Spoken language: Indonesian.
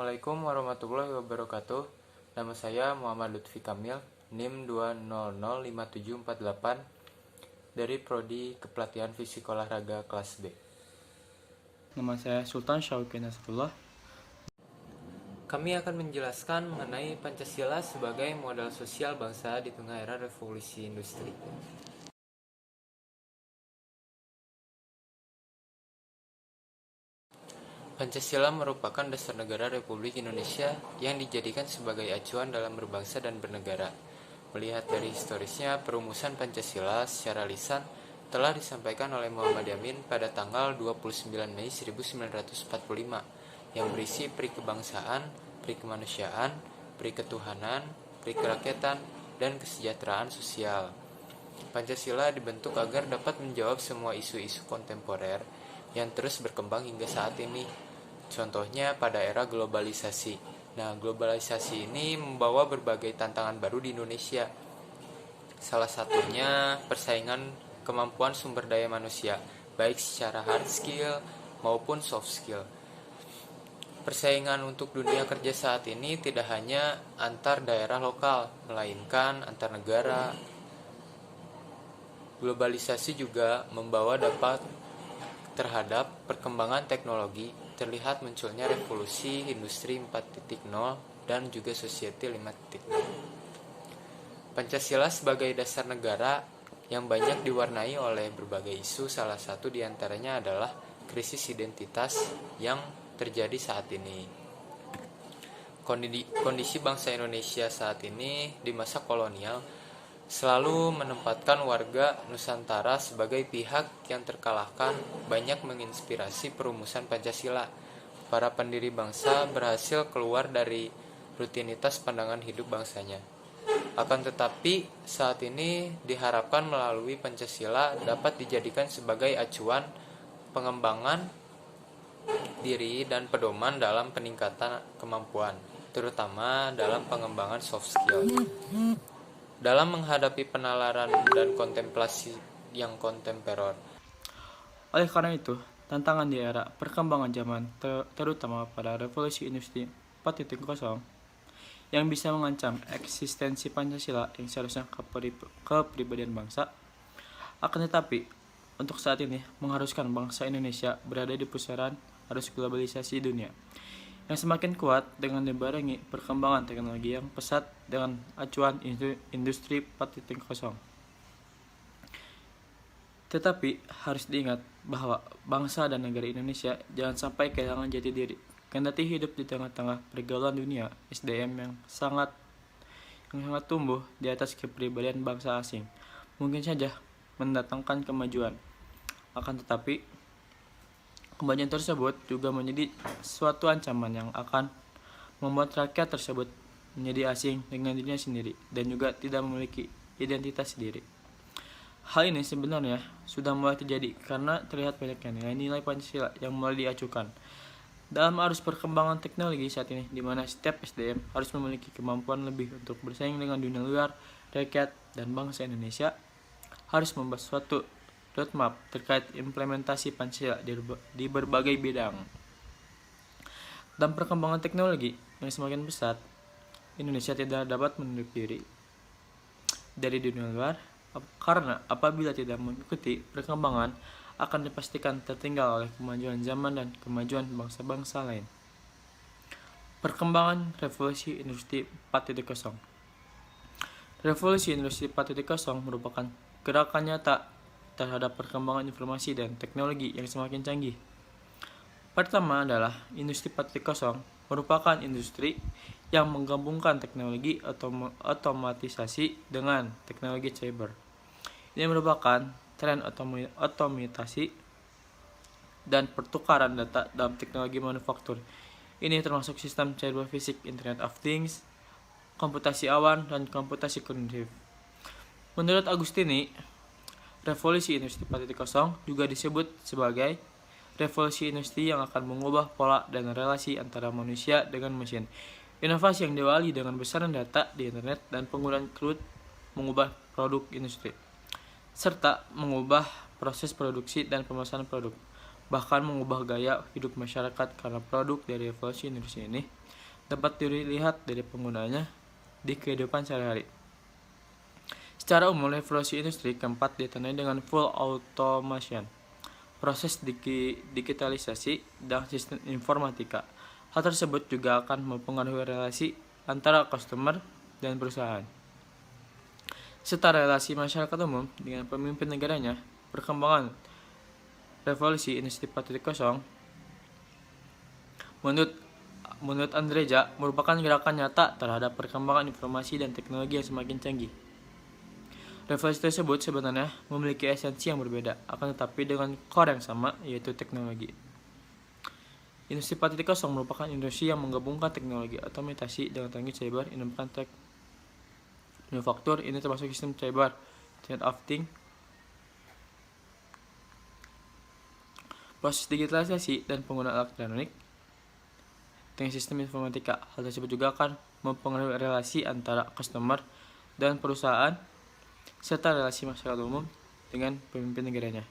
Assalamualaikum warahmatullahi wabarakatuh. Nama saya Muhammad Lutfi Kamil, NIM 2005748 dari Prodi Kepelatihan Fisik Olahraga kelas B. Nama saya Sultan Syauqi Nasrullah. Kami akan menjelaskan mengenai Pancasila sebagai modal sosial bangsa di tengah era revolusi industri. Pancasila merupakan dasar negara Republik Indonesia yang dijadikan sebagai acuan dalam berbangsa dan bernegara. Melihat dari historisnya, perumusan Pancasila secara lisan telah disampaikan oleh Muhammad Yamin pada tanggal 29 Mei 1945 yang berisi peri kebangsaan, peri kemanusiaan, peri ketuhanan, peri kerakyatan, dan kesejahteraan sosial. Pancasila dibentuk agar dapat menjawab semua isu-isu kontemporer yang terus berkembang hingga saat ini. Contohnya pada era globalisasi. Nah, globalisasi ini membawa berbagai tantangan baru di Indonesia. Salah satunya persaingan kemampuan sumber daya manusia, baik secara hard skill maupun soft skill. Persaingan untuk dunia kerja saat ini tidak hanya antar daerah lokal, melainkan antar negara. Globalisasi juga membawa dampak terhadap perkembangan teknologi, terlihat munculnya revolusi industri 4.0 dan juga society 5.0. Pancasila sebagai dasar negara yang banyak diwarnai oleh berbagai isu, salah satu diantaranya adalah krisis identitas yang terjadi saat ini. Kondisi bangsa Indonesia saat ini di masa kolonial selalu menempatkan warga Nusantara sebagai pihak yang terkalahkan, banyak menginspirasi perumusan Pancasila. Para pendiri bangsa berhasil keluar dari rutinitas pandangan hidup bangsanya. Akan tetapi, saat ini diharapkan melalui Pancasila dapat dijadikan sebagai acuan pengembangan diri dan pedoman dalam peningkatan kemampuan, terutama dalam pengembangan soft skill. Dalam menghadapi penalaran dan kontemplasi yang kontemporer. Oleh karena itu, tantangan di era perkembangan zaman, terutama pada revolusi industri 4.0, yang bisa mengancam eksistensi Pancasila yang seharusnya kepribadian bangsa, akan tetapi untuk saat ini mengharuskan bangsa Indonesia berada di pusaran arus globalisasi dunia yang semakin kuat dengan dibarengi perkembangan teknologi yang pesat dengan acuan industri 4.0. Tetapi harus diingat bahwa bangsa dan negara Indonesia jangan sampai kehilangan jati diri. Kendati hidup di tengah-tengah pergaulan dunia, SDM yang sangat tumbuh di atas kepribadian bangsa asing mungkin saja mendatangkan kemajuan. Akan tetapi kemajuan tersebut juga menjadi suatu ancaman yang akan membuat rakyat tersebut menjadi asing dengan dirinya sendiri dan juga tidak memiliki identitas sendiri. Hal ini sebenarnya sudah mulai terjadi karena terlihat banyaknya nilai-nilai Pancasila yang mulai diacukan dalam arus perkembangan teknologi saat ini, di mana setiap SDM harus memiliki kemampuan lebih untuk bersaing dengan dunia luar. Rakyat dan bangsa Indonesia harus membuat suatu roadmap terkait implementasi Pancasila di berbagai bidang. Dan perkembangan teknologi yang semakin pesat, Indonesia tidak dapat menutup diri dari dunia luar, karena apabila tidak mengikuti perkembangan akan dipastikan tertinggal oleh kemajuan zaman dan kemajuan bangsa-bangsa lain. Perkembangan revolusi industri 4.0. Revolusi industri 4.0 merupakan gerakan nyata terhadap perkembangan informasi dan teknologi yang semakin canggih. Pertama adalah industri 4.0 merupakan industri yang menggabungkan teknologi otomatisasi dengan teknologi cyber. Ini merupakan tren otomatisasi dan pertukaran data dalam teknologi manufaktur. Ini termasuk sistem cyber fisik, Internet of Things, komputasi awan, dan komputasi kognitif. Menurut Agustini, revolusi industri 4.0 juga disebut sebagai revolusi industri yang akan mengubah pola dan relasi antara manusia dengan mesin. Inovasi yang diawali dengan besaran data di internet dan penggunaan cloud mengubah produk industri, serta mengubah proses produksi dan pemesanan produk, bahkan mengubah gaya hidup masyarakat karena produk dari revolusi industri ini dapat dilihat dari penggunaannya di kehidupan sehari-hari. Secara umum, revolusi industri keempat ditandai dengan full automation, proses digitalisasi, dan sistem informatika. Hal tersebut juga akan mempengaruhi relasi antara customer dan perusahaan, serta relasi masyarakat umum dengan pemimpin negaranya. Perkembangan revolusi industri 4.0 menurut Andreja merupakan gerakan nyata terhadap perkembangan informasi dan teknologi yang semakin canggih. Revolusi tersebut sebenarnya memiliki esensi yang berbeda, akan tetapi dengan core yang sama, yaitu teknologi. Industri 4.0 merupakan industri yang menggabungkan teknologi otomatisasi dengan teknologi cyber, inovasi manufaktur, ini termasuk sistem cyber, Internet of Things, proses digitalisasi dan penggunaan elektronik, dengan sistem informatika. Hal tersebut juga akan mempengaruhi relasi antara customer dan perusahaan, serta relasi masyarakat umum dengan pemimpin negaranya.